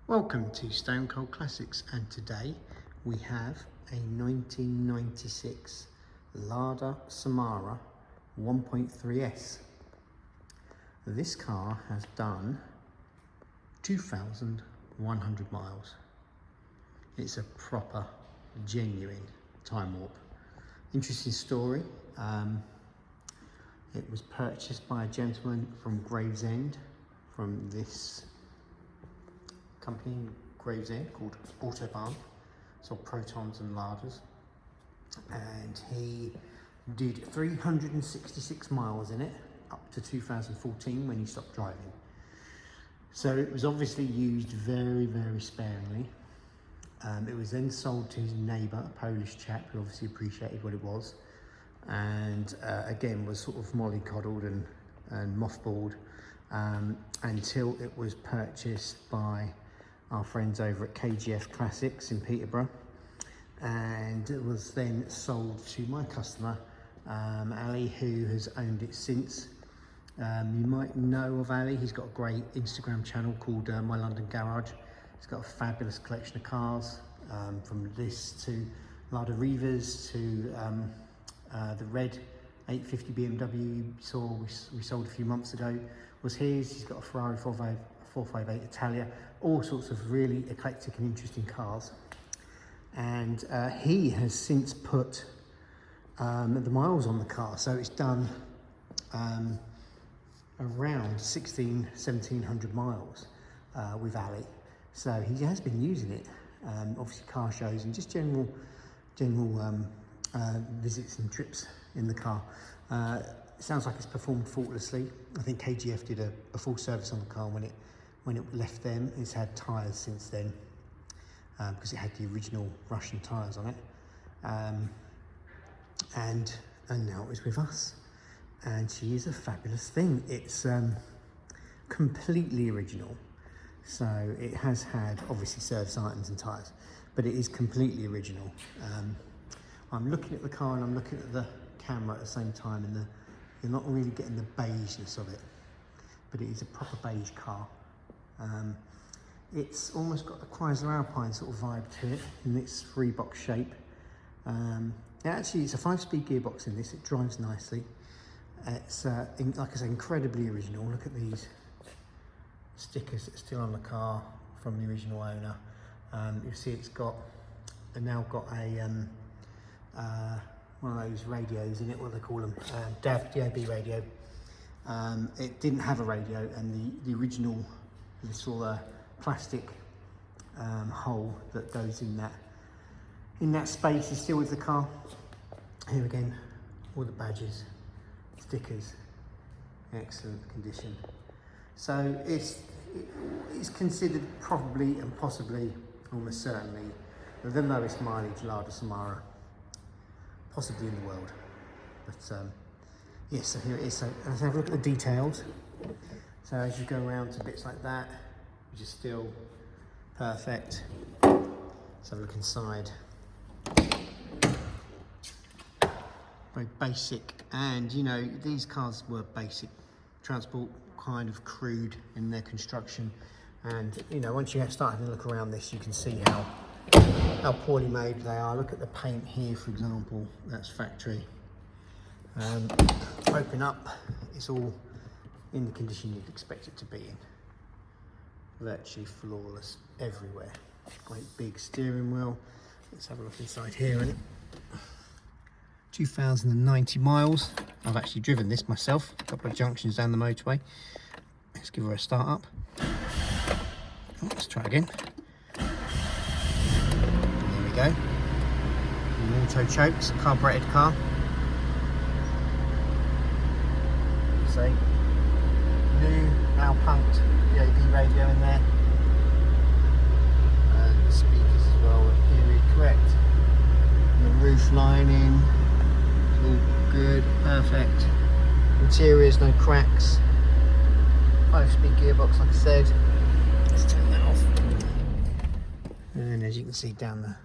Welcome to Stone Cold Classics, and today we have a 1996 Lada Samara 1.3S. This car has done 2,100 miles. It's a proper, genuine time warp. Interesting story. It was purchased by a gentleman from Gravesend, from this company in Gravesend called Autobahn, sold Protons and Ladas, and he did 366 miles in it up to 2014 when he stopped driving. So it was obviously used very, very sparingly. It was then sold to his neighbour, a Polish chap who obviously appreciated what it was, and again was sort of mollycoddled and mothballed until it was purchased by our friends over at KGF Classics in Peterborough, and it was then sold to my customer Ali, who has owned it since. You might know of Ali. He's got a great Instagram channel called My London Garage. He's got a fabulous collection of cars, from this to Lada Revas to the red 850 BMW you saw we sold a few months ago was his. He's got a Ferrari 458 Italia, all sorts of really eclectic and interesting cars. And he has since put the miles on the car, so it's done around 1,700 miles with Ali. So he has been using it, obviously car shows and just general visits and trips in the car. It sounds like it's performed faultlessly. I think KGF did a full service on the car when it left them. It's had tyres since then, because it had the original Russian tyres on it, and now it's with us, and she is a fabulous thing. It's completely original, so it has had obviously service items and tyres, but it is completely original. I'm looking at the car and I'm looking at the camera at the same time, and you're not really getting the beigeness of it, but it is a proper beige car. It's almost got a Chrysler Alpine sort of vibe to it in its three-box shape. Actually, it's a 5-speed gearbox in this. It drives nicely. It's, like I say, incredibly original. Look at these stickers that are still on the car from the original owner. You'll see it's now got a one of those radios in it, what do they call them? DAB radio. It didn't have a radio, and the original little plastic hole that goes in that space is still with the car. Here again, all the badges, stickers, excellent condition. So it's considered probably and possibly, almost certainly, the lowest mileage Lada Samara possibly in the world. But yes, so here it is. So let's have a look at the details. So as you go around to bits like that, which is still perfect. Let's have a look inside. Very basic, and you know, these cars were basic transport, kind of crude in their construction, and you know, once you start having a look around this, you can see how poorly made they are. Look at the paint here, for example. That's factory. Open up, it's all in the condition you'd expect it to be in. Virtually flawless everywhere. Great big steering wheel. Let's have a look inside here. 2,090 miles. I've actually driven this myself, a couple of junctions down the motorway. Let's give her a start up. Oh, let's try again. There we go. An auto chokes, carburetted car. So, new, now pumped DAB radio in there. And the speakers as well are period correct. And the roof lining, all good, perfect. Interiors, no cracks. 5-speed gearbox, like I said. Let's turn that off. And as you can see down the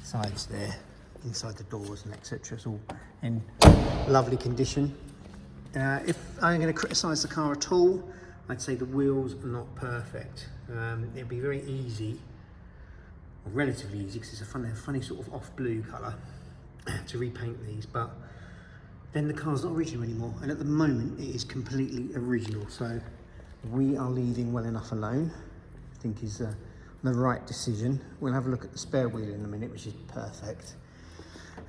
sides there, inside the doors and etc., it's all in lovely condition. If I'm going to criticise the car at all, I'd say the wheels are not perfect. It'd be very easy, or relatively easy, because it's a funny sort of off blue colour, to repaint these, but then the car's not original anymore, and at the moment it is completely original, so we are leaving well enough alone. I think is the right decision. We'll have a look at the spare wheel in a minute, which is perfect.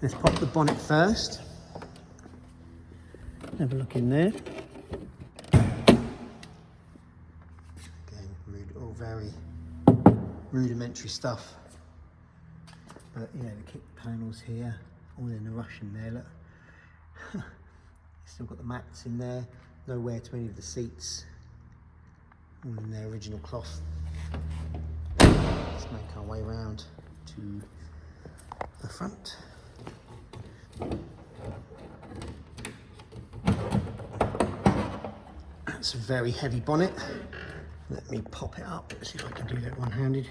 Let's pop the bonnet first. Have a look in there. Again, all very rudimentary stuff. But yeah, the kick panels here, all in a Russian there, look. Still got the mats in there, no wear to any of the seats, all in their original cloth. Let's make our way round to the front. That's a very heavy bonnet. Let me pop it up, see if I can do that one-handed.